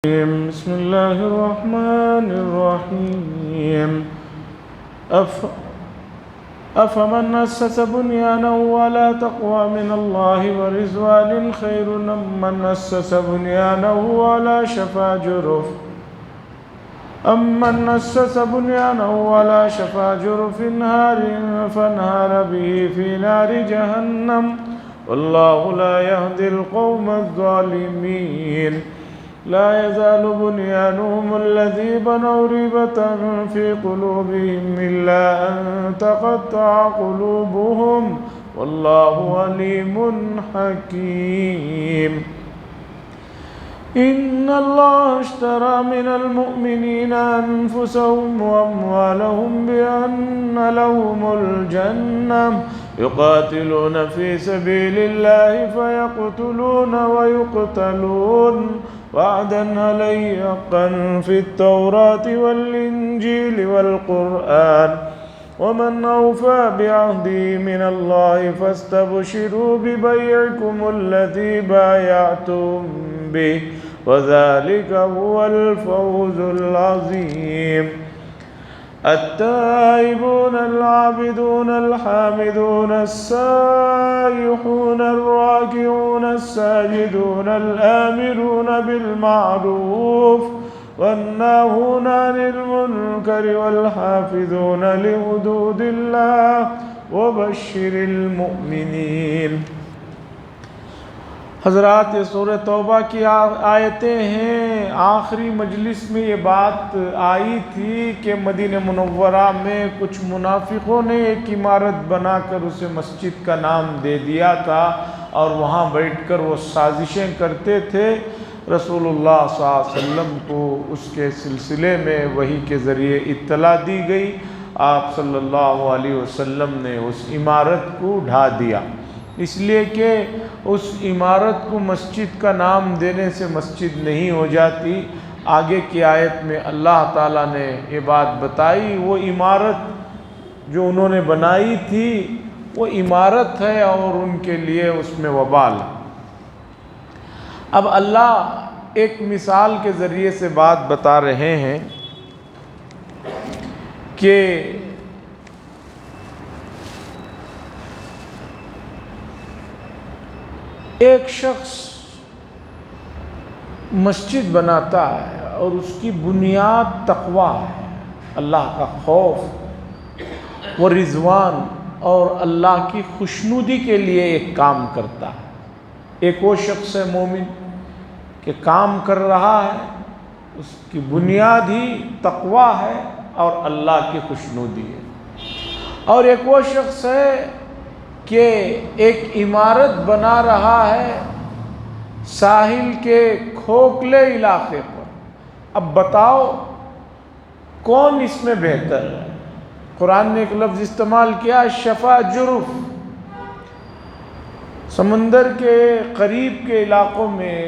بسم الله الرحمن الرحيم أفمن أسس بنيانه على تقوى من الله ورضوان خير أم من أسس بنيانه على شفا جرف نهار فانهار به في نار جهنم والله لا يهدي القوم الظالمين لا يزال بنيانهم الذي بنوا ريبة في قلوبهم إلا أن تقطع قلوبهم والله عليم حكيم إن الله اشترى من المؤمنين أنفسهم وأموالهم بأن لهم الجنة يقاتلون في سبيل الله فيقتلون ويقتلون وعدا عليه حقا في التوراة والإنجيل والقرآن ومن أوفى بعهده من الله فاستبشروا ببيعكم الذي بايعتم به وذلك هو الفوز العظيم التائبون العابدون الحامدون السائحون الراكعون الساجدون الآمرون بالمعروف والناهون عن المنكر والحافظون لحدود الله وبشر المؤمنين. حضرات یہ سورہ توبہ کی آیتیں ہیں. آخری مجلس میں یہ بات آئی تھی کہ مدینہ منورہ میں کچھ منافقوں نے ایک عمارت بنا کر اسے مسجد کا نام دے دیا تھا اور وہاں بیٹھ کر وہ سازشیں کرتے تھے. رسول اللہ صلی اللہ علیہ وسلم کو اس کے سلسلے میں وحی کے ذریعے اطلاع دی گئی. آپ صلی اللہ علیہ وسلم نے اس عمارت کو ڈھا دیا، اس لیے کہ اس عمارت کو مسجد کا نام دینے سے مسجد نہیں ہو جاتی. آگے کی آیت میں اللہ تعالیٰ نے یہ بات بتائی، وہ عمارت جو انہوں نے بنائی تھی وہ عمارت ہے اور ان کے لیے اس میں وبال ہے. اب اللہ ایک مثال کے ذریعے سے بات بتا رہے ہیں کہ ایک شخص مسجد بناتا ہے اور اس کی بنیاد تقوی ہے، اللہ کا خوف و رضوان اور اللہ کی خوشنودی کے لیے ایک کام کرتا ہے. ایک وہ شخص ہے مومن کہ کام کر رہا ہے، اس کی بنیاد ہی تقوی ہے اور اللہ کی خوشنودی ہے. اور ایک وہ شخص ہے کہ ایک عمارت بنا رہا ہے ساحل کے کھوکھلے علاقے پر. اب بتاؤ کون اس میں بہتر ہے؟ قرآن نے ایک لفظ استعمال کیا، شفا جرف. سمندر کے قریب کے علاقوں میں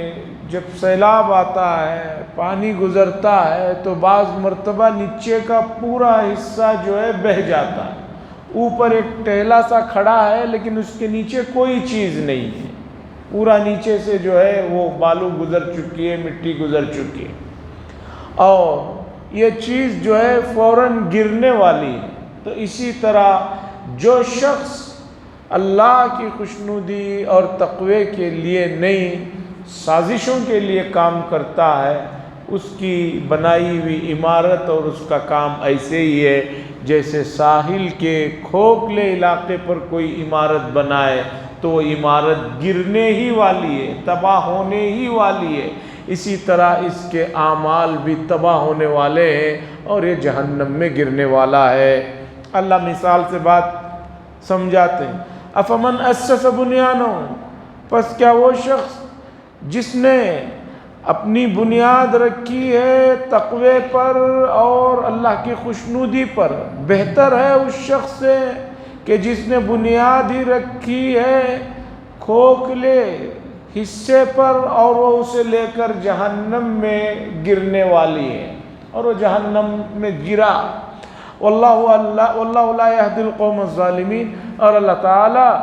جب سیلاب آتا ہے، پانی گزرتا ہے تو بعض مرتبہ نیچے کا پورا حصہ جو ہے بہہ جاتا ہے. اوپر ایک ٹہلا سا کھڑا ہے لیکن اس کے نیچے کوئی چیز نہیں ہے، پورا نیچے سے جو ہے وہ بالو گزر چکی ہے، مٹی گزر چکی ہے اور یہ چیز جو ہے فوراً گرنے والی ہے. تو اسی طرح جو شخص اللہ کی خوشنودی اور تقوی کے لیے نہیں، سازشوں کے لیے کام کرتا ہے، اس کی بنائی ہوئی عمارت اور اس کا کام ایسے ہی ہے جیسے ساحل کے کھوکھلے علاقے پر کوئی عمارت بنائے تو وہ عمارت گرنے ہی والی ہے، تباہ ہونے ہی والی ہے. اسی طرح اس کے اعمال بھی تباہ ہونے والے ہیں اور یہ جہنم میں گرنے والا ہے. اللہ مثال سے بات سمجھاتے ہیں. افمن اسس بنیانہ، پس کیا وہ شخص جس نے اپنی بنیاد رکھی ہے تقوی پر اور اللہ کی خوشنودی پر، بہتر ہے اس شخص سے کہ جس نے بنیاد ہی رکھی ہے کھوکھلے حصے پر اور وہ اسے لے کر جہنم میں گرنے والی ہے اور وہ جہنم میں گرا. واللہ لا یہدی القوم الظالمین، اور اللہ تعالیٰ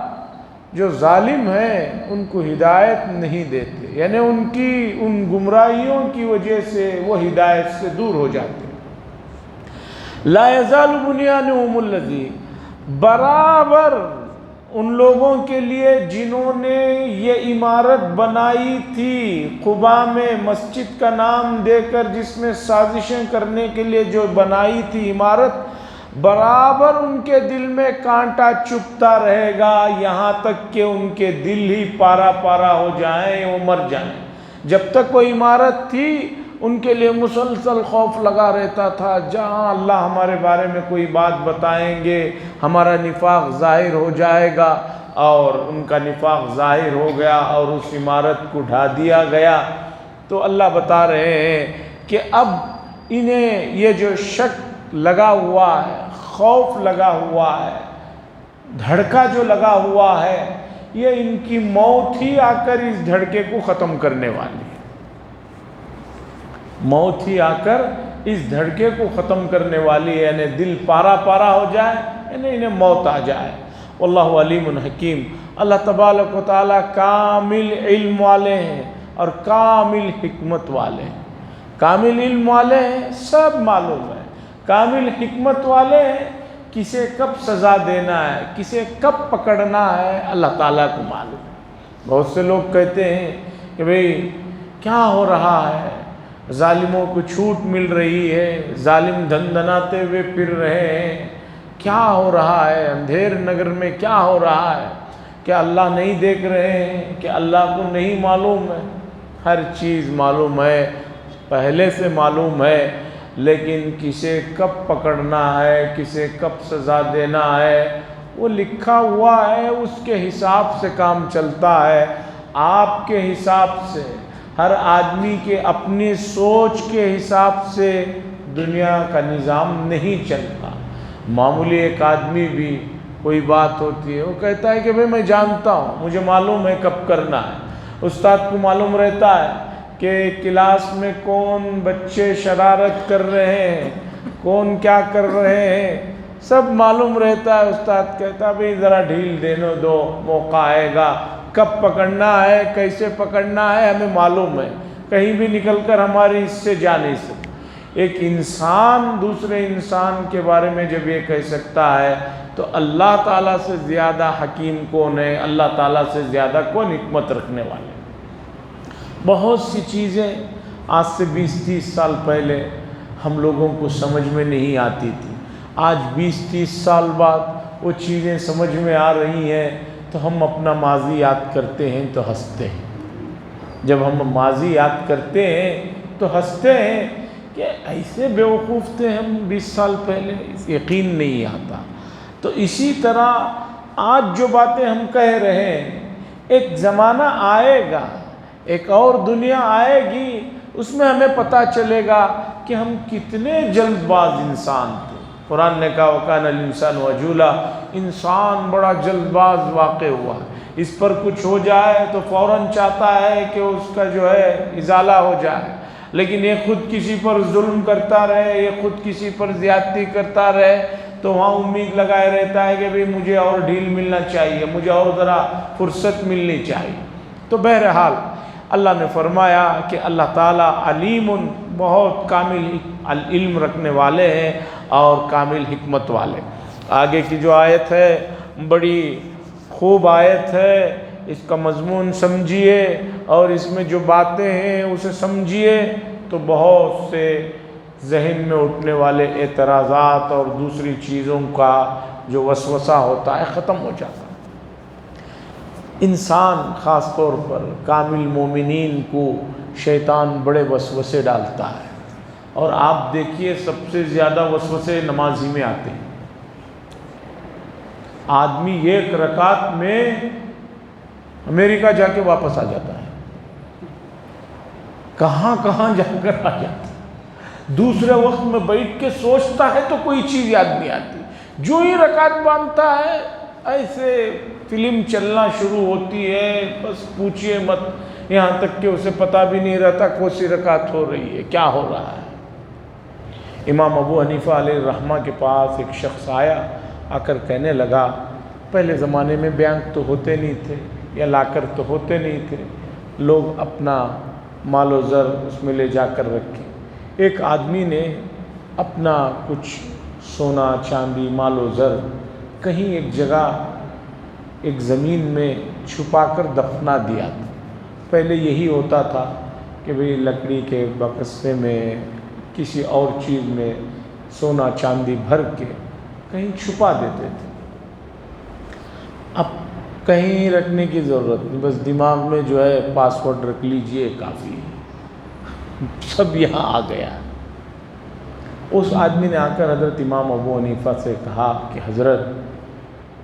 جو ظالم ہیں ان کو ہدایت نہیں دیتے. یعنی ان گمراہیوں کی وجہ سے وہ ہدایت سے دور ہو جاتے ہیں۔ لا یزال بنیانہم الذی، برابر ان لوگوں کے لیے جنہوں نے یہ عمارت بنائی تھی قبا میں، مسجد کا نام دے کر جس میں سازشیں کرنے کے لیے جو بنائی تھی عمارت، برابر ان کے دل میں کانٹا چبھتا رہے گا یہاں تک کہ ان کے دل ہی پارا پارا ہو جائیں، وہ مر جائیں۔ جب تک وہ عمارت تھی ان کے لیے مسلسل خوف لگا رہتا تھا، جہاں اللہ ہمارے بارے میں کوئی بات بتائیں گے ہمارا نفاق ظاہر ہو جائے گا، اور ان کا نفاق ظاہر ہو گیا اور اس عمارت کو ڈھا دیا گیا۔ تو اللہ بتا رہے ہیں کہ اب انہیں یہ جو شک لگا ہوا ہے، خوف لگا ہوا ہے، دھڑکا جو لگا ہوا ہے، یہ ان کی موت ہی آ کر اس دھڑکے کو ختم کرنے والی ہے۔ موت ہی آ کر اس دھڑکے کو ختم کرنے والی ہے، یعنی دل پارا پارا ہو جائے، یعنی انہیں موت آ جائے۔ واللہ علیم حکیم، اللہ تبارک و تعالیٰ کامل علم والے ہیں اور کامل حکمت والے ہیں۔ کامل علم والے ہیں، سب معلوم ہے۔ کامل حکمت والے ہیں، کسے کب سزا دینا ہے، کسے کب پکڑنا ہے، اللہ تعالیٰ کو معلوم ہے۔ بہت سے لوگ کہتے ہیں کہ بھئی کیا ہو رہا ہے، ظالموں کو چھوٹ مل رہی ہے، ظالم دھن دھناتے ہوئے پھر رہے ہیں، کیا ہو رہا ہے اندھیر نگر میں، کیا ہو رہا ہے، کیا اللہ نہیں دیکھ رہے ہیں، کہ اللہ کو نہیں معلوم ہے؟ ہر چیز معلوم ہے، پہلے سے معلوم ہے، لیکن کسے کب پکڑنا ہے، کسے کب سزا دینا ہے، وہ لکھا ہوا ہے، اس کے حساب سے کام چلتا ہے۔ آپ کے حساب سے، ہر آدمی کے اپنی سوچ کے حساب سے دنیا کا نظام نہیں چلتا۔ معمولی ایک آدمی بھی کوئی بات ہوتی ہے، وہ کہتا ہے کہ بھئی میں جانتا ہوں، مجھے معلوم ہے کب کرنا ہے۔ استاد کو معلوم رہتا ہے کہ کلاس میں کون بچے شرارت کر رہے ہیں، کون کیا کر رہے ہیں، سب معلوم رہتا ہے۔ استاد کہتا ہے بھئی ذرا ڈھیل دینے دو، موقع آئے گا، کب پکڑنا ہے، کیسے پکڑنا ہے ہمیں معلوم ہے، کہیں بھی نکل کر ہماری اس سے جا نہیں سکتی۔ ایک انسان دوسرے انسان کے بارے میں جب یہ کہہ سکتا ہے تو اللہ تعالیٰ سے زیادہ حکیم کون ہے، اللہ تعالیٰ سے زیادہ کون حکمت رکھنے والے۔ بہت سی چیزیں آج سے 20-30 سال پہلے ہم لوگوں کو سمجھ میں نہیں آتی تھی، آج 20-30 سال بعد وہ چیزیں سمجھ میں آ رہی ہیں، تو ہم اپنا ماضی یاد کرتے ہیں تو ہنستے ہیں۔ جب ہم ماضی یاد کرتے ہیں تو ہنستے ہیں کہ ایسے بیوقوف تھے ہم 20 سال پہلے، یقین نہیں آتا۔ تو اسی طرح آج جو باتیں ہم کہہ رہے ہیں، ایک زمانہ آئے گا، ایک اور دنیا آئے گی، اس میں ہمیں پتہ چلے گا کہ ہم کتنے جلد باز انسان تھے۔ قرآن نے کہا وَكَانَ الْإِنسَانُ عَجُولًا، انسان بڑا جلد باز واقع ہوا ہے، اس پر کچھ ہو جائے تو فوراً چاہتا ہے کہ اس کا جو ہے ازالہ ہو جائے، لیکن یہ خود کسی پر ظلم کرتا رہے، یہ خود کسی پر زیادتی کرتا رہے تو وہاں امید لگائے رہتا ہے کہ بھئی مجھے اور ڈھیل ملنا چاہیے، مجھے اور ذرا فرصت ملنی چاہیے۔ تو بہرحال اللہ نے فرمایا کہ اللہ تعالیٰ علیم، بہت کامل علم رکھنے والے ہیں اور کامل حکمت والے۔ آگے کی جو آیت ہے بڑی خوب آیت ہے، اس کا مضمون سمجھیے اور اس میں جو باتیں ہیں اسے سمجھیے تو بہت سے ذہن میں اٹھنے والے اعتراضات اور دوسری چیزوں کا جو وسوسہ ہوتا ہے ختم ہو جاتا ہے۔ انسان خاص طور پر کامل مومنین کو شیطان بڑے وسوسے ڈالتا ہے، اور آپ دیکھیے سب سے زیادہ وسوسے نمازی میں آتے ہیں۔ آدمی ایک رکعت میں امریکہ جا کے واپس آ جاتا ہے، کہاں کہاں جا کر آ جاتا ہے، دوسرے وقت میں بیٹھ کے سوچتا ہے تو کوئی چیز یاد نہیں آتی، جو ہی رکعت باندھتا ہے ایسے فلم چلنا شروع ہوتی ہے، بس پوچھئے مت، یہاں تک کہ اسے پتہ بھی نہیں رہتا کون سی رکعت ہو رہی ہے، کیا ہو رہا ہے۔ امام ابو حنیفہ علیہ الرحمہ کے پاس ایک شخص آیا، آ کر کہنے لگا، پہلے زمانے میں بینک تو ہوتے نہیں تھے یا لاکر تو ہوتے نہیں تھے، لوگ اپنا مال و زر اس میں لے جا کر رکھیں۔ ایک آدمی نے اپنا کچھ سونا چاندی مال و زر کہیں ایک جگہ ایک زمین میں چھپا کر دفنا دیا تھا۔ پہلے یہی ہوتا تھا کہ بھئی لکڑی کے بکسے میں کسی اور چیز میں سونا چاندی بھر کے کہیں چھپا دیتے تھے۔ اب کہیں رکھنے کی ضرورت نہیں، بس دماغ میں جو ہے پاسورڈ رکھ لیجئے کافی ہے، سب یہاں آ گیا۔ اس آدمی نے آ کر حضرت امام ابو حنیفہ سے کہا کہ حضرت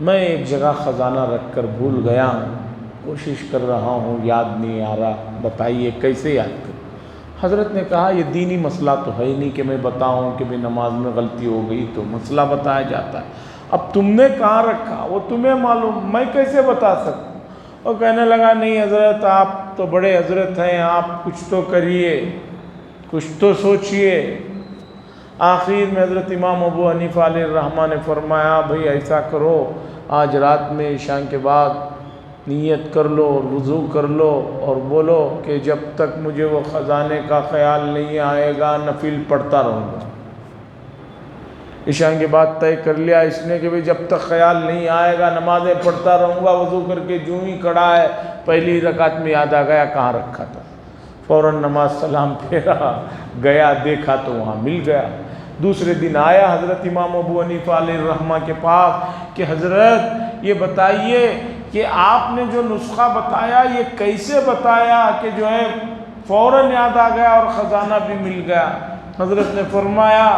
میں ایک جگہ خزانہ رکھ کر بھول گیا ہوں، کوشش کر رہا ہوں، یاد نہیں آ رہا، بتائیے کیسے یاد کروں۔ حضرت نے کہا یہ دینی مسئلہ تو ہے ہی نہیں کہ میں بتاؤں کہ بھی نماز میں غلطی ہو گئی تو مسئلہ بتایا جاتا ہے، اب تم نے کہاں رکھا وہ تمہیں معلوم، میں کیسے بتا سکتا ہوں۔ وہ کہنے لگا نہیں حضرت آپ تو بڑے حضرت ہیں، آپ کچھ تو کریے، کچھ تو سوچئے۔ آخر میں حضرت امام ابو حنیفہ علیہ الرحمہ نے فرمایا بھئی ایسا کرو، آج رات میں عشاء کے بعد نیت کر لو اور وضو کر لو اور بولو کہ جب تک مجھے وہ خزانے کا خیال نہیں آئے گا نفل پڑھتا رہوں گا۔ عشاء کے بعد طے کر لیا اس نے کہ جب تک خیال نہیں آئے گا نمازیں پڑھتا رہوں گا۔ وضو کر کے جو ہی کھڑا ہے پہلی رکعت میں یاد آ گیا کہاں رکھا تھا، فوراً نماز سلام پھیرا، گیا دیکھا تو وہاں مل گیا۔ دوسرے دن آیا حضرت امام ابو حنیفہ علیہ الرحمہ کے پاس کہ حضرت یہ بتائیے کہ آپ نے جو نسخہ بتایا یہ کیسے بتایا کہ جو ہے فوراً یاد آ گیا اور خزانہ بھی مل گیا۔ حضرت نے فرمایا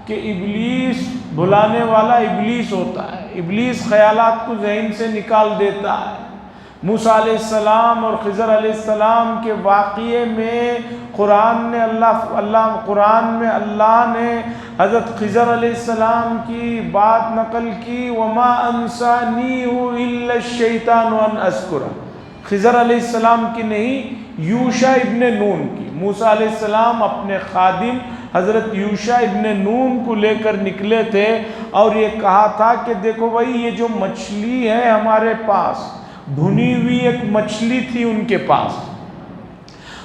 کہ ابلیس بھلانے والا ابلیس ہوتا ہے، ابلیس خیالات کو ذہن سے نکال دیتا ہے۔ موسیٰ علیہ السلام اور خضر علیہ السلام کے واقعے میں قرآن میں اللہ نے حضرت خضر علیہ السلام کی بات نقل کی، وَمَا أَنسَانِيهُ إِلَّا الشَّيْطَانُ أَنْ أَذْكُرَهُ، خضر علیہ السلام کی نہیں، یوشع ابن نون کی۔ موسیٰ علیہ السلام اپنے خادم حضرت یوشع ابن نون کو لے کر نکلے تھے اور یہ کہا تھا کہ دیکھو بھائی یہ جو مچھلی ہے ہمارے پاس، بھنی ہوئی ایک مچھلی تھی ان کے پاس۔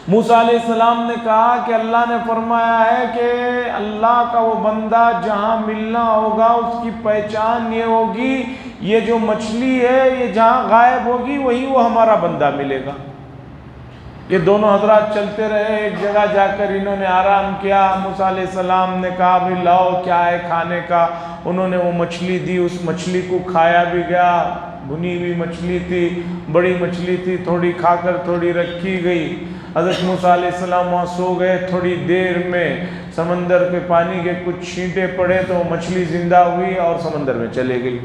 موسیٰ علیہ السلام نے کہا کہ اللہ نے فرمایا ہے کہ اللہ کا وہ بندہ جہاں ملنا ہوگا اس کی پہچان یہ ہوگی، یہ جو مچھلی ہے یہ جہاں غائب ہوگی وہیں وہ ہمارا بندہ ملے گا۔ یہ دونوں حضرات چلتے رہے، ایک جگہ جا کر انہوں نے آرام کیا۔ موسیٰ علیہ السلام نے کہا بھی لاؤ کیا ہے کھانے کا، انہوں نے وہ مچھلی دی، اس مچھلی کو کھایا بھی گیا، بھنی ہوئی مچھلی تھی، بڑی مچھلی تھی، تھوڑی کھا کر تھوڑی رکھی گئی۔ حضرت موسیٰ علیہ السلام وہاں سو گئے، تھوڑی دیر میں سمندر کے پانی کے کچھ چھینٹے پڑے تو وہ مچھلی زندہ ہوئی اور سمندر میں چلے گئی۔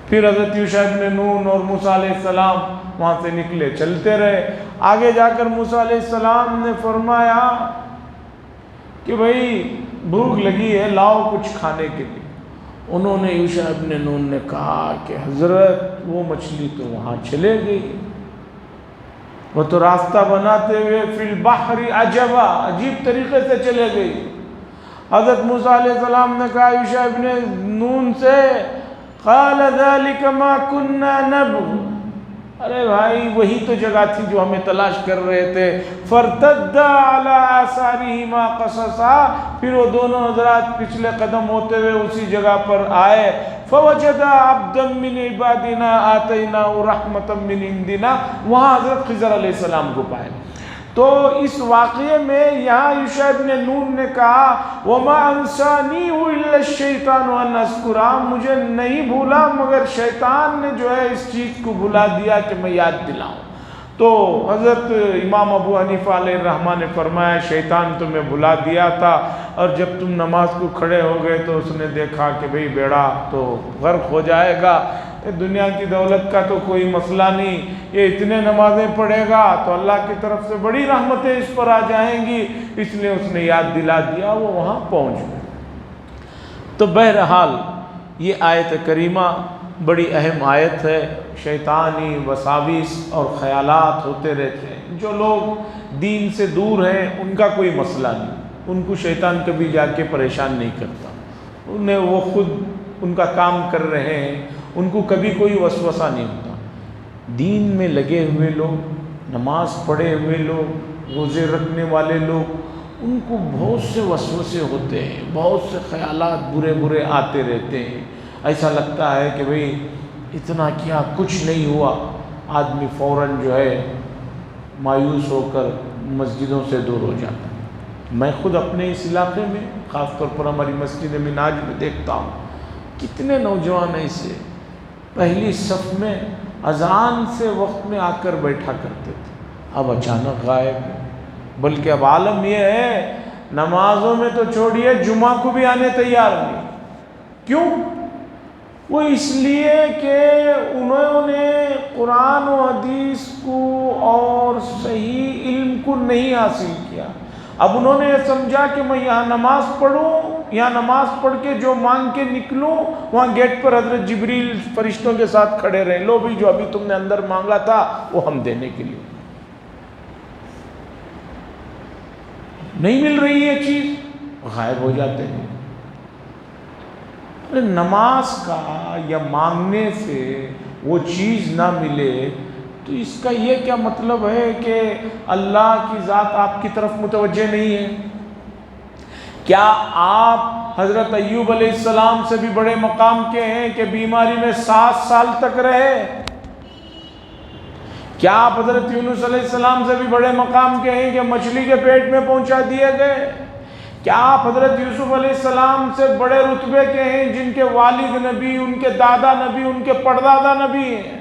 پھر حضرت یوشع ابن نون اور موسیٰ علیہ السلام وہاں سے نکلے، چلتے رہے۔ آگے جا کر موسیٰ علیہ السلام نے فرمایا کہ بھئی بھوک لگی ہے، لاؤ کچھ کھانے کے لیے۔ انہوں نے یوشع ابن نون نے کہا کہ حضرت وہ مچھلی تو وہاں چلے گئی، وہ تو راستہ بناتے ہوئے فی البحر عجبا، عجیب طریقے سے چلے گئی۔ حضرت موسیٰ علیہ السلام نے کہا یوشع ابن نون سے، قال ذلك ما كنا نبغ، ارے بھائی وہی تو جگہ تھی جو ہمیں تلاش کر رہے تھے۔ فارتدا على آثارهما قصصا، پھر وہ دونوں حضرات پچھلے قدم ہوتے ہوئے اسی جگہ پر آئے۔ فوجد عبدا من عبادنا آتیناه رحمتا من عندنا، وہاں حضرت خضر علیہ السلام کو پائے۔ تو اس واقعے میں یہاں یوشع ابن نون نے کہا وَمَا أَنْسَانِيهُ إِلَّا الشَّيْطَانُ أَنْ أَذْكُرَهُ، مجھے نہیں بھولا مگر شیطان نے جو ہے اس چیز کو بھلا دیا کہ میں یاد دلاؤں۔ تو حضرت امام ابو حنیفہ علیہ الرحمہ نے فرمایا شیطان تمہیں بھلا دیا تھا، اور جب تم نماز کو کھڑے ہو گئے تو اس نے دیکھا کہ بھئی بیڑا تو غرق ہو جائے گا، دنیا کی دولت کا تو کوئی مسئلہ نہیں، یہ اتنے نمازیں پڑھے گا تو اللہ کی طرف سے بڑی رحمتیں اس پر آ جائیں گی، اس لیے اس نے یاد دلا دیا، وہ وہاں پہنچ گئے۔ تو بہرحال یہ آیت کریمہ بڑی اہم آیت ہے۔ شیطانی وساوس اور خیالات ہوتے رہتے ہیں، جو لوگ دین سے دور ہیں ان کا کوئی مسئلہ نہیں، ان کو شیطان کبھی جا کے پریشان نہیں کرتا، انہیں وہ خود ان کا کام کر رہے ہیں، ان کو کبھی کوئی وسوسہ نہیں ہوتا۔ دین میں لگے ہوئے لوگ، نماز پڑھے ہوئے لوگ، روزے رکھنے والے لوگ، ان کو بہت سے وسوسے ہوتے ہیں، بہت سے خیالات برے برے آتے رہتے ہیں۔ ایسا لگتا ہے کہ بھئی اتنا کیا، کچھ نہیں ہوا، آدمی فوراً جو ہے مایوس ہو کر مسجدوں سے دور ہو جاتا ہے۔ میں خود اپنے اس علاقے میں، خاص طور پر ہماری مسجد مناج میں دیکھتا ہوں، کتنے نوجوان ایسے پہلی صف میں اذان سے وقت میں آ کر بیٹھا کرتے تھے، اب اچانک غائب ہے۔ بلکہ اب عالم یہ ہے، نمازوں میں تو چھوڑیے، جمعہ کو بھی آنے تیار نہیں۔ کیوں؟ وہ اس لیے کہ انہوں نے قرآن و حدیث کو اور صحیح علم کو نہیں حاصل کیا۔ اب انہوں نے یہ سمجھا کہ میں یہاں نماز پڑھوں، یہاں نماز پڑھ کے جو مانگ کے نکلوں، وہاں گیٹ پر حضرت جبریل فرشتوں کے ساتھ کھڑے رہیں، لو بھی جو ابھی تم نے اندر مانگا تھا وہ ہم دینے کے لیے۔ نہیں مل رہی یہ چیز، غائب ہو جاتے ہیں۔ نماز کا یا مانگنے سے وہ چیز نہ ملے تو اس کا یہ کیا مطلب ہے کہ اللہ کی ذات آپ کی طرف متوجہ نہیں ہے؟ کیا آپ حضرت ایوب علیہ السلام سے بھی بڑے مقام کے ہیں کہ بیماری میں 7 سال تک رہے؟ کیا آپ حضرت یونس علیہ السلام سے بھی بڑے مقام کے ہیں کہ مچھلی کے پیٹ میں پہنچا دیے گئے؟ کیا آپ حضرت یوسف علیہ السلام سے بڑے رتبے کے ہیں جن کے والد نبی، ان کے دادا نبی، ان کے پردادا نبی ہیں؟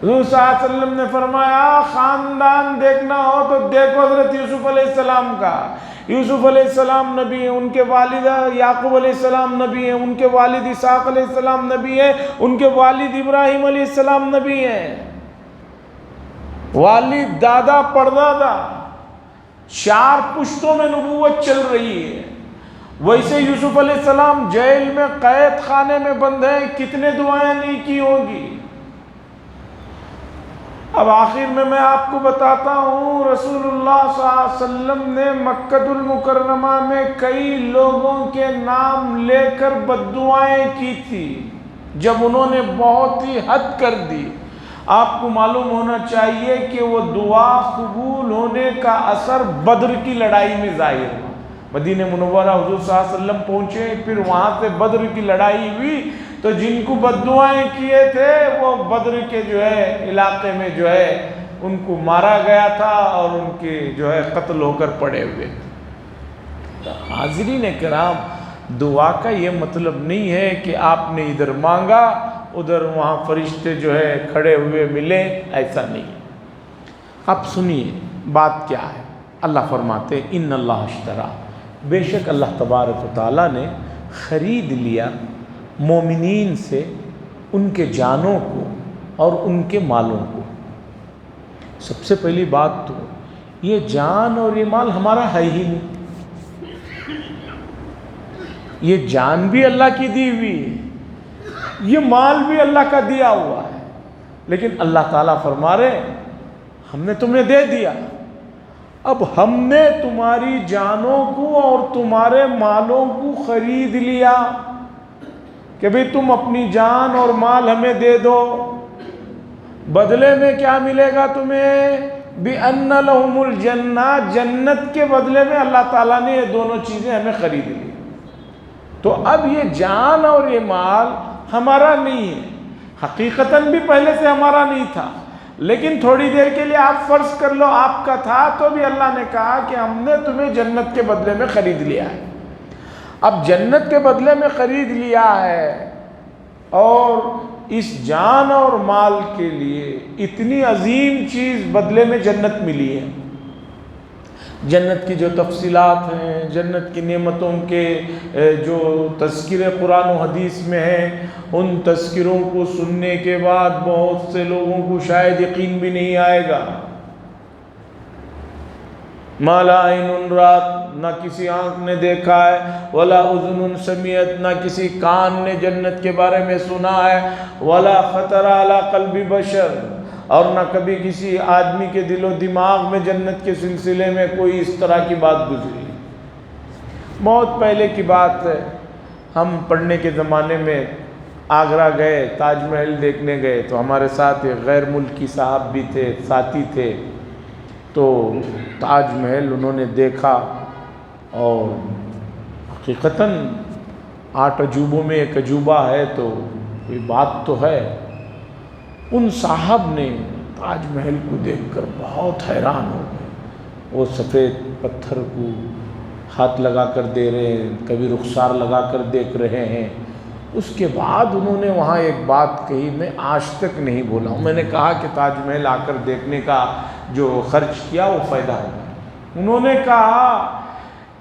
حضور صلی اللہ علیہ وسلم نے فرمایا خاندان دیکھنا ہو تو دیکھو حضرت یوسف علیہ السلام کا۔ یوسف علیہ السلام نبی ہیں، ان کے والد یعقوب علیہ السلام نبی ہیں، ان کے والد اسحاق علیہ السلام نبی ہیں، ان کے والد ابراہیم علیہ السلام نبی ہیں، والد، دادا، پردادا، 4 پشتوں میں نبوت چل رہی ہے۔ ویسے یوسف علیہ السلام جیل میں قید خانے میں بند ہیں، کتنے دعائیں نہیں کی ہوں گی۔ اب آخر میں آپ کو بتاتا ہوں، رسول اللہ صلی اللہ علیہ وسلم نے مکہ المکرمہ میں کئی لوگوں کے نام لے کر بددعائیں کی تھی جب انہوں نے بہت ہی حد کر دی۔ آپ کو معلوم ہونا چاہیے کہ وہ دعا قبول ہونے کا اثر بدر کی لڑائی میں ظاہر ہوا۔ مدینہ منورہ حضور صلی اللہ علیہ وسلم پہنچے، پھر وہاں سے بدر کی لڑائی ہوئی، تو جن کو بددعائیں کیے تھے وہ بدر کے جو ہے علاقے میں جو ہے ان کو مارا گیا تھا اور ان کے جو ہے قتل ہو کر پڑے ہوئے تھے۔ حاضرین کرام، دعا کا یہ مطلب نہیں ہے کہ آپ نے ادھر مانگا ادھر وہاں فرشتے جو ہے کھڑے ہوئے ملے، ایسا نہیں۔ اب سنیے بات کیا ہے۔ اللہ فرماتے ان اللہ اشترا، بے شک اللہ تبارک و تعالیٰ نے خرید لیا مومنین سے ان کے جانوں کو اور ان کے مالوں کو۔ سب سے پہلی بات تو یہ جان اور یہ مال ہمارا ہے ہی نہیں، یہ جان بھی اللہ کی دی ہوئی ہے، یہ مال بھی اللہ کا دیا ہوا ہے، لیکن اللہ تعالیٰ فرما رہے ہم نے تمہیں دے دیا، اب ہم نے تمہاری جانوں کو اور تمہارے مالوں کو خرید لیا کہ بھئی تم اپنی جان اور مال ہمیں دے دو، بدلے میں کیا ملے گا تمہیں؟ بِأَنَّ لَهُمُ الْجَنَّةِ، جنت کے بدلے میں اللہ تعالیٰ نے یہ دونوں چیزیں ہمیں خرید لی۔ تو اب یہ جان اور یہ مال ہمارا نہیں ہے، حقیقتاً بھی پہلے سے ہمارا نہیں تھا، لیکن تھوڑی دیر کے لیے آپ فرض کر لو آپ کا تھا، تو بھی اللہ نے کہا کہ ہم نے تمہیں جنت کے بدلے میں خرید لیا ہے۔ اب جنت کے بدلے میں خرید لیا ہے اور اس جان اور مال کے لیے اتنی عظیم چیز بدلے میں جنت ملی ہے۔ جنت کی جو تفصیلات ہیں، جنت کی نعمتوں کے جو تذکرے قرآن و حدیث میں ہیں، ان تذکروں کو سننے کے بعد بہت سے لوگوں کو شاید یقین بھی نہیں آئے گا۔ ما لا عین رات، نہ کسی آنکھ نے دیکھا ہے، ولا اذن سمعت، نہ کسی کان نے جنت کے بارے میں سنا ہے، ولا خطر علی قلب بشر، اور نہ کبھی کسی آدمی کے دل و دماغ میں جنت کے سلسلے میں کوئی اس طرح کی بات گزری۔ بہت پہلے کی بات ہے، ہم پڑھنے کے زمانے میں آگرہ گئے، تاج محل دیکھنے گئے، تو ہمارے ساتھ ایک غیر ملکی صاحب بھی تھے، ساتھی تھے، تو تاج محل انہوں نے دیکھا، اور حقیقتاً 8 عجوبوں میں ایک عجوبہ ہے، تو کوئی بات تو ہے۔ ان صاحب نے تاج محل کو دیکھ کر بہت حیران ہو گئے۔ وہ سفید پتھر کو ہاتھ لگا کر دے رہے ہیں، کبھی رخسار لگا کر دیکھ رہے ہیں۔ اس کے بعد انہوں نے وہاں ایک بات کہی، میں آج تک نہیں بولا ہوں۔ میں نے کہا کہ تاج محل آ کر دیکھنے کا جو خرچ کیا وہ فائدہ ہوگا۔ انہوں نے کہا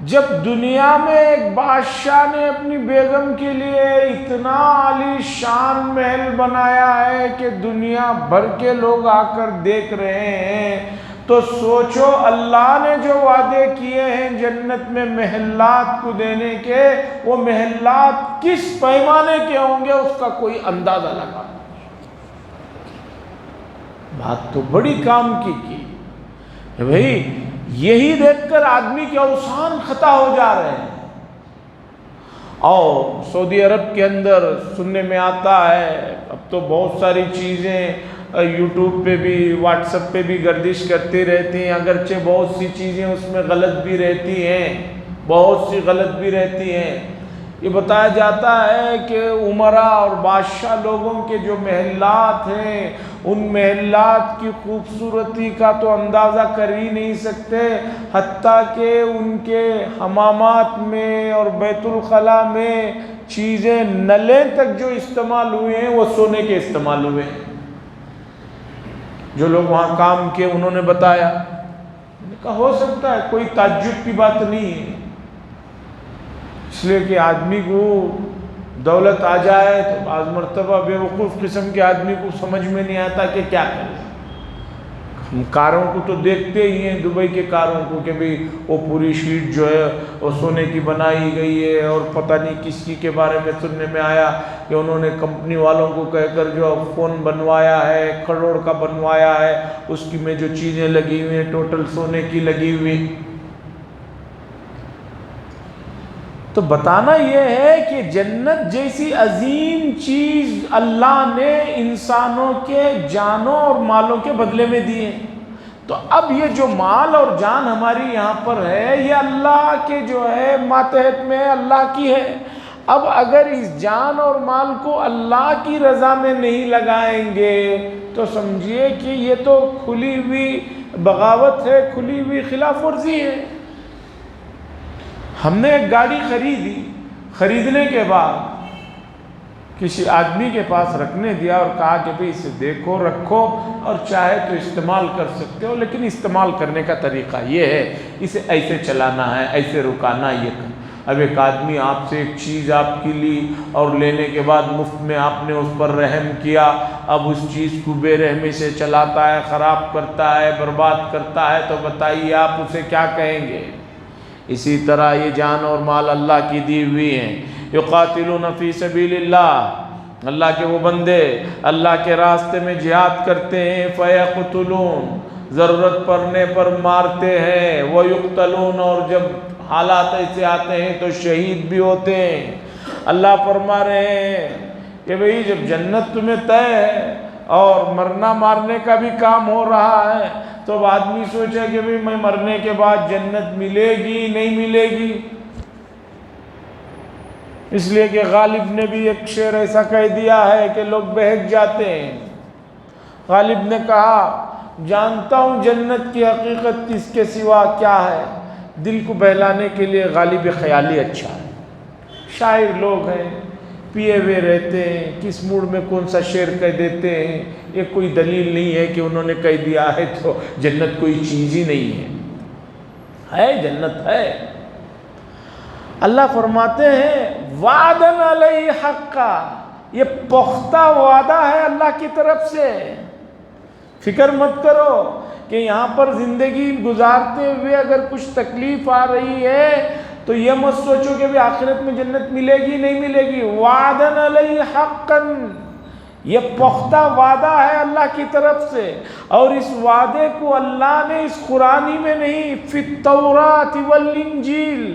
جب دنیا میں ایک بادشاہ نے اپنی بیگم کے لیے اتنا عالی شان محل بنایا ہے کہ دنیا بھر کے لوگ آ کر دیکھ رہے ہیں، تو سوچو اللہ نے جو وعدے کیے ہیں جنت میں محلات کو دینے کے، وہ محلات کس پیمانے کے ہوں گے اس کا کوئی اندازہ لگا۔ بات تو بڑی کام کی بھئی، یہی دیکھ کر آدمی کے اوسان خطا ہو جا رہے ہیں۔ اور سعودی عرب کے اندر سننے میں آتا ہے، اب تو بہت ساری چیزیں یوٹیوب پہ بھی، واٹس ایپ پہ بھی گردش کرتی رہتی ہیں، اگرچہ بہت سی چیزیں اس میں غلط بھی رہتی ہیں، بہت سی غلط بھی رہتی ہیں۔ یہ بتایا جاتا ہے کہ عمراء اور بادشاہ لوگوں کے جو محلات ہیں، ان محلات کی خوبصورتی کا تو اندازہ کر ہی نہیں سکتے، حتیٰ کہ ان کے حمامات میں اور بیت الخلاء میں چیزیں، نلیں تک جو استعمال ہوئے ہیں وہ سونے کے استعمال ہوئے ہیں۔ جو لوگ وہاں کام کیے انہوں نے بتایا، میں نے کہا ہو سکتا ہے، کوئی تعجب کی بات نہیں ہے، اس لیے کہ آدمی کو دولت آ جائے تو بعض مرتبہ بے وقوف قسم کے آدمی کو سمجھ میں نہیں آتا کہ کیا کرے۔ ہم کاروں کو تو دیکھتے ہی ہیں، دبئی کے کاروں کو، کہ بھئی وہ پوری شیٹ جو ہے وہ سونے کی بنائی گئی ہے، اور پتہ نہیں کس کی کے بارے میں سننے میں آیا کہ انہوں نے کمپنی والوں کو کہہ کر جو فون بنوایا ہے، کروڑ کا بنوایا ہے، اس کی میں جو چیزیں لگی ہوئی ہیں ٹوٹل سونے کی لگی ہوئی۔ تو بتانا یہ ہے کہ جنت جیسی عظیم چیز اللہ نے انسانوں کے جانوں اور مالوں کے بدلے میں دی ہے۔ تو اب یہ جو مال اور جان ہماری یہاں پر ہے، یہ اللہ کے جو ہے ماتحت میں اللہ کی ہے۔ اب اگر اس جان اور مال کو اللہ کی رضا میں نہیں لگائیں گے تو سمجھیے کہ یہ تو کھلی ہوئی بغاوت ہے، کھلی ہوئی خلاف ورزی ہے۔ ہم نے ایک گاڑی خریدی، خریدنے کے بعد کسی آدمی کے پاس رکھنے دیا اور کہا کہ بھئی اسے دیکھو، رکھو، اور چاہے تو استعمال کر سکتے ہو، لیکن استعمال کرنے کا طریقہ یہ ہے، اسے ایسے چلانا ہے، ایسے رکانا، یہ کر۔ اب ایک آدمی آپ سے ایک چیز آپ کی لی اور لینے کے بعد مفت میں آپ نے اس پر رحم کیا، اب اس چیز کو بے رحمی سے چلاتا ہے، خراب کرتا ہے، برباد کرتا ہے، تو بتائیے آپ اسے کیا کہیں گے؟ اسی طرح یہ جان اور مال اللہ کی دی ہوئی ہیں۔ یقاتلون فی سبیل اللہ، اللہ کے وہ بندے اللہ کے راستے میں جہاد کرتے ہیں، فیقتلون، ضرورت پڑنے پر مارتے ہیں، ویقتلون، اور جب حالات ایسے آتے ہیں تو شہید بھی ہوتے ہیں۔ اللہ فرما رہے ہیں کہ بھئی جب جنت تمہیں طے ہے اور مرنا مارنے کا بھی کام ہو رہا ہے، تو اب آدمی سوچے کہ بھئی میں مرنے کے بعد جنت ملے گی نہیں ملے گی۔ اس لیے کہ غالب نے بھی ایک شعر ایسا کہہ دیا ہے کہ لوگ بہک جاتے ہیں۔ غالب نے کہا جانتا ہوں جنت کی حقیقت اس کے سوا کیا ہے، دل کو بہلانے کے لیے غالب خیالی اچھا ہے۔ شاعر لوگ ہیں، پیے ہوئے رہتے ہیں، کس موڈ میں کون سا شعر کہہ دیتے ہیں، یہ کوئی دلیل نہیں ہے کہ انہوں نے کہہ دیا ہے تو جنت کوئی چیز ہی نہیں ہے جنت ہے۔ اللہ فرماتے ہیں وعدن علیہ حقا، یہ پختہ وعدہ ہے اللہ کی طرف سے۔ فکر مت کرو کہ یہاں پر زندگی گزارتے ہوئے اگر کچھ تکلیف آ رہی ہے تو یہ مت سوچو کہ بھی آخرت میں جنت ملے گی نہیں ملے گی۔ وعدن علیہ حقا، یہ پختہ وعدہ ہے اللہ کی طرف سے، اور اس وعدے کو اللہ نے اس قرآن میں نہیں، فی التوراۃ والانجیل،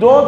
2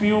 PU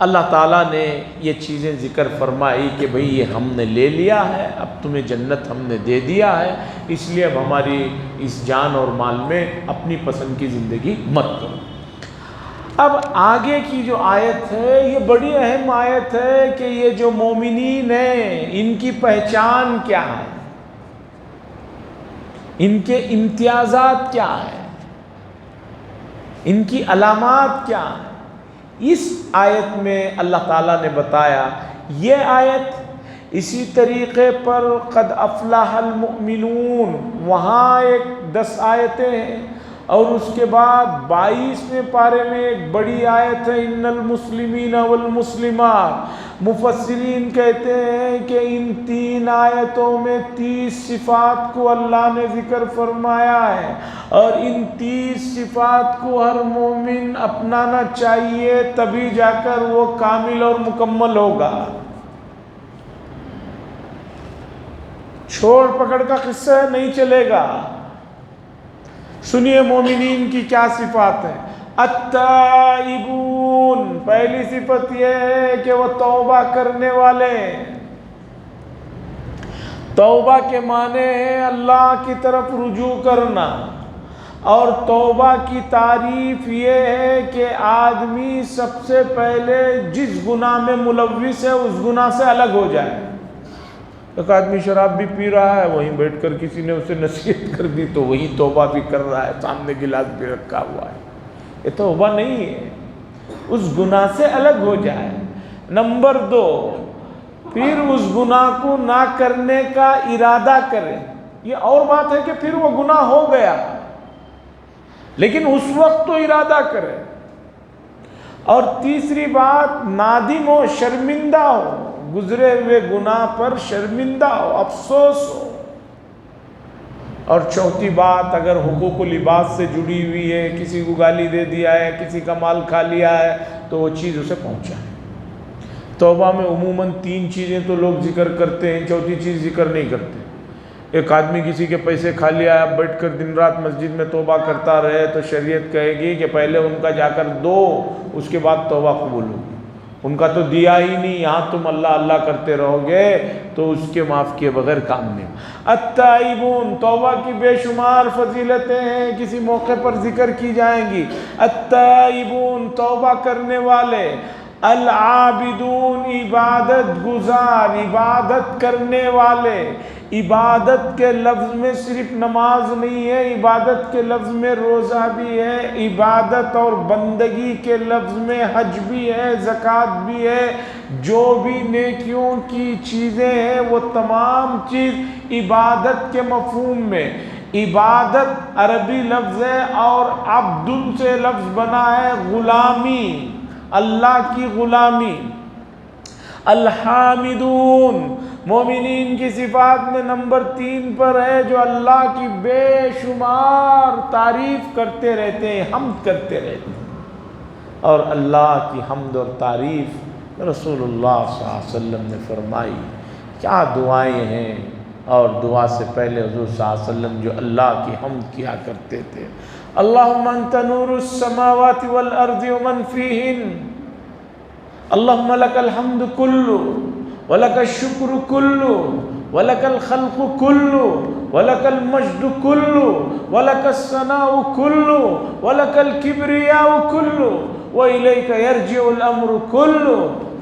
اللہ تعالیٰ نے یہ چیزیں ذکر فرمائی کہ بھئی یہ ہم نے لے لیا ہے، اب تمہیں جنت ہم نے دے دیا ہے، اس لیے اب ہماری اس جان اور مال میں اپنی پسند کی زندگی مت کرو۔ اب آگے کی جو آیت ہے یہ بڑی اہم آیت ہے کہ یہ جو مومنین ہیں ان کی پہچان کیا ہے، ان کے امتیازات کیا ہیں، ان کی علامات کیا ہیں۔ اس آیت میں اللہ تعالیٰ نے بتایا۔ یہ آیت اسی طریقے پر قد افلح المؤمنون، وہاں 10 آیتیں ہیں، اور اس کے بعد 22ویں پارے میں ایک بڑی آیت ہے ان المسلمین والمسلمات۔ مفسرین کہتے ہیں کہ ان 3 آیتوں میں 30 صفات کو اللہ نے ذکر فرمایا ہے، اور ان 30 صفات کو ہر مومن اپنانا چاہیے، تبھی جا کر وہ کامل اور مکمل ہوگا۔ چھوڑ پکڑ کا قصہ نہیں چلے گا۔ سنیے مومنین کی کیا صفات ہیں۔ التائبون، پہلی صفت یہ ہے کہ وہ توبہ کرنے والے ہیں۔ توبہ کے معنی ہے اللہ کی طرف رجوع کرنا، اور توبہ کی تعریف یہ ہے کہ آدمی سب سے پہلے جس گناہ میں ملوث ہے اس گناہ سے الگ ہو جائے۔ ایک آدمی شراب بھی پی رہا ہے، وہیں بیٹھ کر کسی نے اسے نصیحت کر دی تو وہی توبہ بھی کر رہا ہے، سامنے گلاس بھی رکھا ہوا ہے۔ یہ توبہ نہیں ہے، اس گناہ سے الگ ہو جائے۔ نمبر 2، پھر اس گناہ کو نہ کرنے کا ارادہ کرے۔ یہ اور بات ہے کہ پھر وہ گناہ ہو گیا، لیکن اس وقت تو ارادہ کرے۔ اور تیسری بات، نادم ہو، شرمندہ ہو، گزرے ہوئے گناہ پر شرمندہ ہو، افسوس ہو۔ اور چوتھی بات، اگر حقوق و لباس سے جڑی ہوئی ہے، کسی کو گالی دے دیا ہے، کسی کا مال کھا لیا ہے، تو وہ چیز اسے پہنچائے۔ توبہ میں عموماً 3 چیزیں تو لوگ ذکر کرتے ہیں، چوتھی چیز ذکر نہیں کرتے۔ ایک آدمی کسی کے پیسے کھا لیا ہے، اب بیٹھ کر دن رات مسجد میں توبہ کرتا رہے تو شریعت کہے گی کہ پہلے ان کا جا کر دو، اس کے بعد توبہ قبول ہوگی۔ ان کا تو دیا ہی نہیں، یہاں تم اللہ اللہ کرتے رہو گے تو اس کے معاف کیے بغیر کام نہیں۔ التائبون، توبہ کی بے شمار فضیلتیں ہیں، کسی موقع پر ذکر کی جائیں گی۔ التائبون، توبہ کرنے والے۔ العابدون، عبادت گزار، عبادت کرنے والے۔ عبادت کے لفظ میں صرف نماز نہیں ہے، عبادت کے لفظ میں روزہ بھی ہے، عبادت اور بندگی کے لفظ میں حج بھی ہے، زکوٰۃ بھی ہے۔ جو بھی نیکیوں کی چیزیں ہیں وہ تمام چیز عبادت کے مفہوم میں۔ عبادت عربی لفظ ہے اور عبد سے لفظ بنا ہے غلامی، اللہ کی غلامی۔ الحامدون، مومنین کی صفات میں نمبر 3 پر ہے جو اللہ کی بے شمار تعریف کرتے رہتے ہیں، حمد کرتے رہتے ہیں۔ اور اللہ کی حمد اور تعریف رسول اللہ صلی اللہ علیہ وسلم نے فرمائی۔ کیا دعائیں ہیں، اور دعا سے پہلے حضور صلی اللہ علیہ وسلم جو اللہ کی حمد کیا کرتے تھے۔ اللہم انت نور السماوات والارض ومن فیہن، اللہم لک الحمد کلو وَلَكَ الشُّكْرُ كُلُّ وَلَكَ الْخَلْقُ كُلُّ وَلَكَ الْمَجْدُ كُلُّ وَلَكَ الثَّنَاءُ كُلُّ وَلَكَ الْكِبْرِيَاءُ كُلُّ وَإِلَيْكَ يَرْجِعُ الْأَمْرُ كُلُّ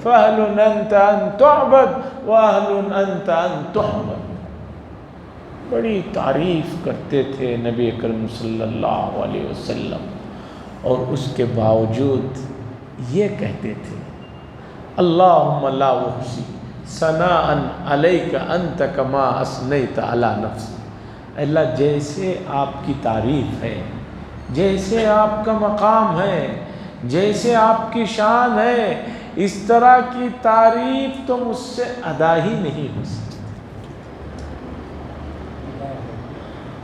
فَأَهْلٌ أَنْتَ أَنْ تُعْبَدْ وَأَهْلٌ أَنْتَ أَنْ تُحْمَدْ۔ بڑی تعریف کرتے تھے نبی اکرم صلی اللہ علیہ وسلم، اور اس کے باوجود یہ کہتے تھے اللہم لا احصی ثناء علیک انت کما اثنیت علی نفسی۔ اللہ، جیسے آپ کی تعریف ہے، جیسے آپ کا مقام ہے، جیسے آپ کی شان ہے، اس طرح کی تعریف تو مجھ سے ادا ہی نہیں ہو سکتی۔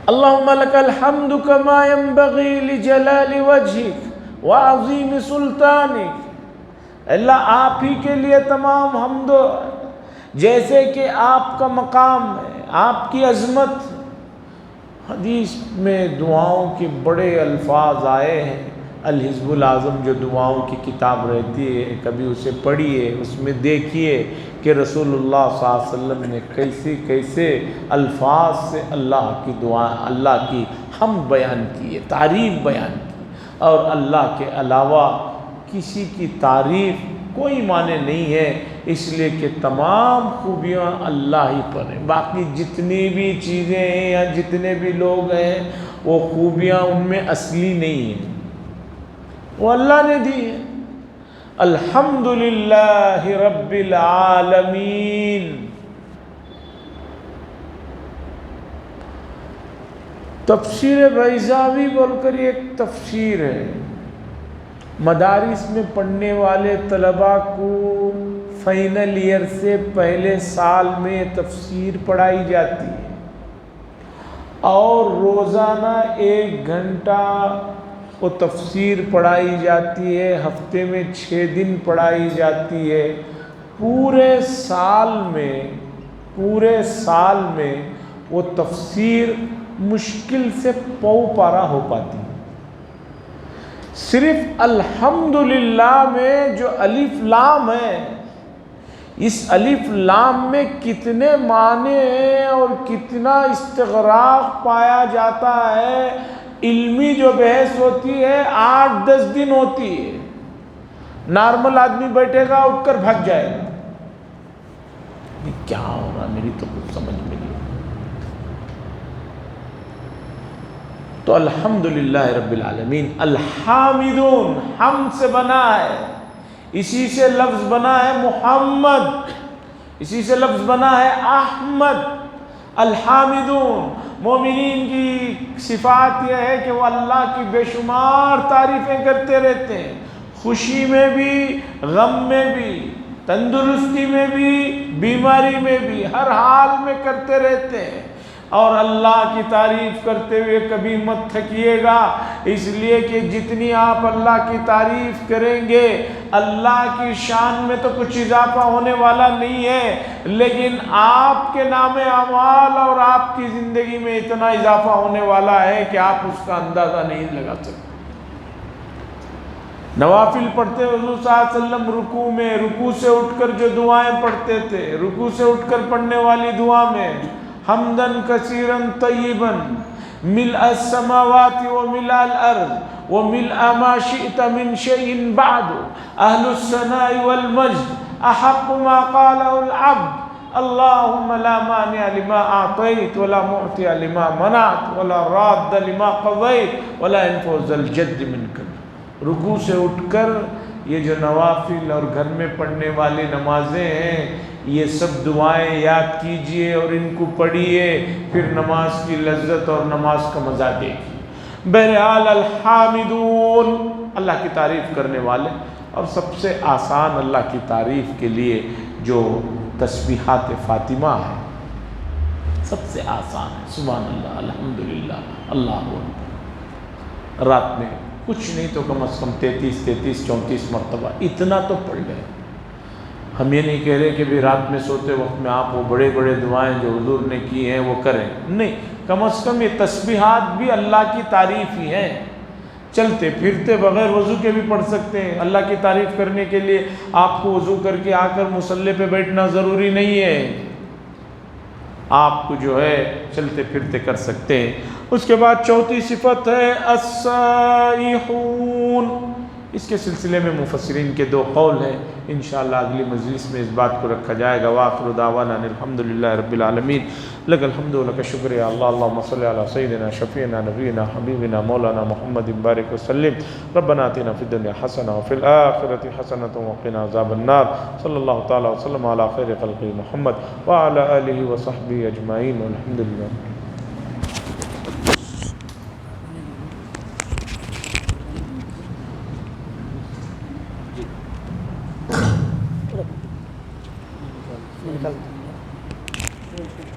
اللہم لک الحمد کما ينبغی لجلال وجہک وعظیم سلطانک۔ اللہ، آپ ہی کے لیے تمام حمد، جیسے کہ آپ کا مقام ہے، آپ کی عظمت۔ حدیث میں دعاؤں کے بڑے الفاظ آئے ہیں، الحزب الاعظم جو دعاؤں کی کتاب رہتی ہے، کبھی اسے پڑھیے، اس میں دیکھیے کہ رسول اللہ صلی اللہ علیہ وسلم نے کیسے الفاظ سے اللہ کی دعا، اللہ کی حمد بیان کی ہے، تعریف بیان کی، اور اللہ کے علاوہ کسی کی تعریف کوئی معنی نہیں ہے، اس لیے کہ تمام خوبیاں اللہ ہی پر ہیں۔ باقی جتنی بھی چیزیں ہیں یا جتنے بھی لوگ ہیں، وہ خوبیاں ان میں اصلی نہیں ہیں، وہ اللہ نے دی ہے۔ الحمدللہ رب العالمین۔ تفسیر بیضاوی بول کر یہ ایک تفسیر ہے، مدارس میں پڑھنے والے طلباء کو فائنل ایئر سے پہلے سال میں تفسیر پڑھائی جاتی ہے، اور روزانہ 1 گھنٹہ وہ تفسیر پڑھائی جاتی ہے، ہفتے میں 6 دن پڑھائی جاتی ہے۔ پورے سال میں وہ تفسیر مشکل سے پارہ ہو پاتی ہے۔ صرف الحمدللہ میں جو الف لام ہے، اس الف لام میں کتنے معنی ہیں اور کتنا استغراق پایا جاتا ہے، علمی جو بحث ہوتی ہے 8-10 دن ہوتی ہے۔ نارمل آدمی بیٹھے گا، اٹھ کر بھگ جائے گا، یہ کیا ہو رہا میری تو کچھ سمجھ میں نہیں۔ تو الحمدللہ رب العالمین۔ الحامدون حمد سے بنا ہے، اسی سے لفظ بنا ہے محمد، اسی سے لفظ بنا ہے احمد۔ الحامدون، مومنین کی صفات یہ ہے کہ وہ اللہ کی بے شمار تعریفیں کرتے رہتے ہیں، خوشی میں بھی، غم میں بھی، تندرستی میں بھی، بیماری میں بھی، ہر حال میں کرتے رہتے ہیں۔ اور اللہ کی تعریف کرتے ہوئے کبھی مت تھکیے گا، اس لیے کہ جتنی آپ اللہ کی تعریف کریں گے، اللہ کی شان میں تو کچھ اضافہ ہونے والا نہیں ہے، لیکن آپ کے نام اعمال اور آپ کی زندگی میں اتنا اضافہ ہونے والا ہے کہ آپ اس کا اندازہ نہیں لگا سکتے۔ نوافل پڑھتے حضور صلی اللہ علیہ وسلم رکوع میں، رکوع سے اٹھ کر جو دعائیں پڑھتے تھے، رکوع سے اٹھ کر پڑھنے والی دعا میں حمدن کثیرا طیبا ملء السماوات وملء الارض وملء ما شئت من شيء بعد اهل الثناء والمجد احق ما قاله العبد اللهم لا مانع لما اعطيت ولا معطي لما منعت ولا راد لما قضيت ولا ينفع ذا الجد منك۔ رکوع سے اٹھ کر یہ جو نوافل اور گھر میں پڑھنے والی نمازیں ہیں، یہ سب دعائیں یاد کیجئے اور ان کو پڑھیے، پھر نماز کی لذت اور نماز کا مزہ دیکھیے۔ بہرحال الحامدون، اللہ کی تعریف کرنے والے، اور سب سے آسان اللہ کی تعریف کے لیے جو تسبیحات فاطمہ ہے، سب سے آسان ہے۔ سبحان اللہ، الحمدللہ، اللہ اکبر۔ رات میں کچھ نہیں تو کم از کم 33 مرتبہ اتنا تو پڑھ لیں۔ ہم یہ نہیں کہہ رہے کہ بھی رات میں سوتے وقت میں آپ وہ بڑے بڑے دعائیں جو حضور نے کی ہیں وہ کریں، نہیں، کم از کم یہ تسبیحات بھی اللہ کی تعریف ہی ہیں۔ چلتے پھرتے بغیر وضو کے بھی پڑھ سکتے ہیں۔ اللہ کی تعریف کرنے کے لیے آپ کو وضو کر کے آ کر مصلی پہ بیٹھنا ضروری نہیں ہے، آپ کو جو ہے چلتے پھرتے کر سکتے ہیں۔ اس کے بعد چوتھی صفت ہے السائحون۔ اس کے سلسلے میں مفسرین کے 2 قول ہیں، انشاءاللہ اگلی مجلس میں اس بات کو رکھا جائے گا۔ وآخر دعوانا الحمدللہ رب العالمین، لک الحمد و لک الشکر یا اللہ، اللہم صلی علی سیدنا شفیعنا نبینا حبیبنا مولانا محمد بارک وسلم۔ ربنا آتنا فی الدنیا حسنہ وفی الآخرۃ حسنۃ وقنا عذاب النار۔ صلی اللہ تعالی وسلم علی خیر خلق محمد وعلی آلہ وصحبہ اجمعین، والحمدللہ۔ نکل